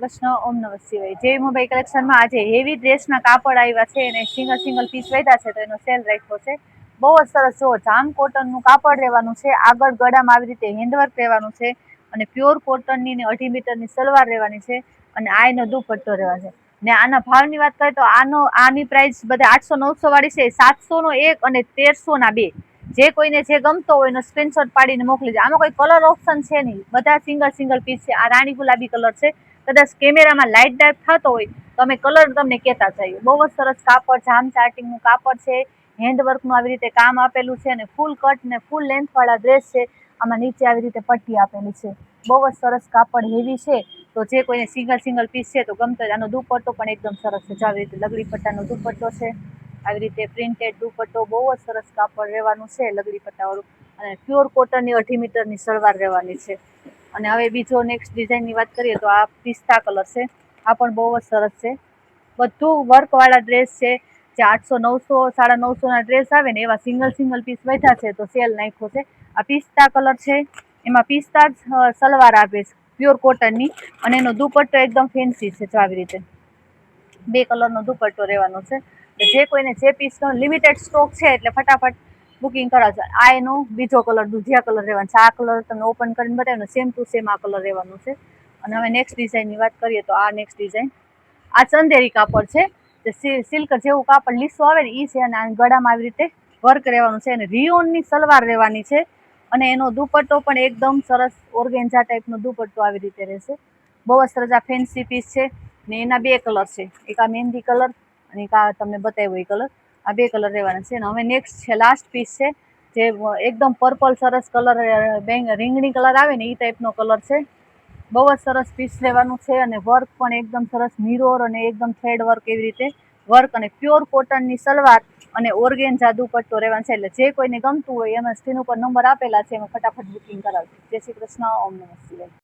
કૃષ્ણ. ઓમ નમઃ શિવાય. જય મોબાઈલ કલેક્શનમાં આજે હેવી ડ્રેસના કાપડ આવ્યા છે અને સિંગલ પીસ વધ્યા છે તો એનો સેલ રાખ્યો છે. બહુ જ સરસ જો જામ કોટનનું કાપડ રહેવાનું છે. આગળ ગળામાં આવી રીતે હેન્ડવર્ક રહેવાનું છે અને પ્યોર કોટનની ને 2.5 મીટરની સલવાર રહેવાની છે અને આ એનો દુપટ્ટો રહેવાનો છે. ને આના ભાવની વાત કરીએ તો આની પ્રાઇસ બધા 800-900 વાળી છે. 700 નો એક અને 1300 ના બે. જે કોઈને જે ગમતો હોય એનો સ્ક્રીનશોટ પાડીને મોકલી દે. આમાં કોઈ કલર ઓપ્શન છે નહીં, બધા સિંગલ પીસ છે. આ રાણી ગુલાબી કલર છે. કદાચ કેમેરામાં લાઇટ ડાર્ક થતો હોય તો અમે કલર તમને કહેતા જઈએ. બહુ જ સરસ કાપડ, જામ ચાર્ટિંગનું કાપડ છે. હેન્ડવર્કનું આવી રીતે કામ આપેલું છે અને ફૂલ કટ ને ફૂલ લેન્થ વાળા ડ્રેસ છે. આમાં નીચે આવી રીતે પટ્ટી આપેલી છે. બહુ જ સરસ કાપડ હેવી છે. તો જે કોઈને સિંગલ પીસ છે તો ગમતો હોય. આનો દુપટ્ટો પણ એકદમ સરસ છે. આવી રીતે લગડી પટ્ટાનો દુપટ્ટો છે. આવી રીતે પ્રિન્ટેડ દુપટ્ટો, બહુ જ સરસ કાપડ રહેવાનું છે લગડી પટ્ટાવાળું અને પ્યોર કોટનની 2.5 મીટરની સલવાર રહેવાની છે. અને હવે બીજો નેક્સ્ટ ડિઝાઇનની વાત કરીએ તો આ પિસ્તા કલર છે. આ પણ બહુ જ સરસ છે. બધું વર્કવાળા ડ્રેસ છે. જે 800, 900, 950 ના ડ્રેસ આવે ને એવા સિંગલ પીસ વધ્યા છે તો સેલ નાખ્યો છે. આ પિસ્તા કલર છે. એમાં પિસ્તા જ સલવાર આપે છે પ્યોર કોટનની અને એનો દુપટ્ટો એકદમ ફેન્સી છે. જો આવી રીતે 2 કલરનો દુપટ્ટો રહેવાનો છે. જે કોઈને જે પીસનો લિમિટેડ સ્ટોક છે એટલે ફટાફટ બુકિંગ કરાવજો. આ એનો બીજો કલર દુધિયા કલર રહેવાનો છે. આ કલર તમને ઓપન કરીને બતાવ્યો, સેમ ટુ સેમ આ કલર રહેવાનો છે. અને હવે નેક્સ્ટ ડિઝાઇનની વાત કરીએ તો આ નેક્સ્ટ ડિઝાઇન, આ ચંદેરી કાપડ છે. જે સિલ્ક જેવું કાપડ લીસો આવે ને એ છે અને આ ગળામાં આવી રીતે વર્ક રહેવાનું છે અને રિયોનની સલવાર રહેવાની છે અને એનો દુપટ્ટો પણ એકદમ સરસ ઓર્ગેન્ઝા ટાઈપનો દુપટ્ટો આવી રીતે રહેશે. બહુ જ સરસ આ ફેન્સી પીસ છે ને એના 2 કલર છે. એક આ મહેંદી કલર અને એક આ તમને બતાવ્યો એ કલર. આ 2 કલર રહેવાના છે. અને હવે નેક્સ્ટ છે લાસ્ટ પીસ છે જે એકદમ પર્પલ સરસ કલર, રીંગણી કલર આવે ને એ ટાઈપનો કલર છે. બહુ જ સરસ પીસ લેવાનું છે અને વર્ક પણ એકદમ સરસ મિરોર અને એકદમ થ્રેડ વર્ક એવી રીતે વર્ક અને પ્યોર કોટનની સલવાર અને ઓર્ગેન્ઝા દુપટ્ટો રહેવાનો છે. એટલે જે કોઈને ગમતું હોય એમાં સ્ક્રીન ઉપર નંબર આપેલા છે એમાં ફટાફટ બુકિંગ કરાવજો. જય શ્રી કૃષ્ણ. ઓમ નમઃ શિવાય.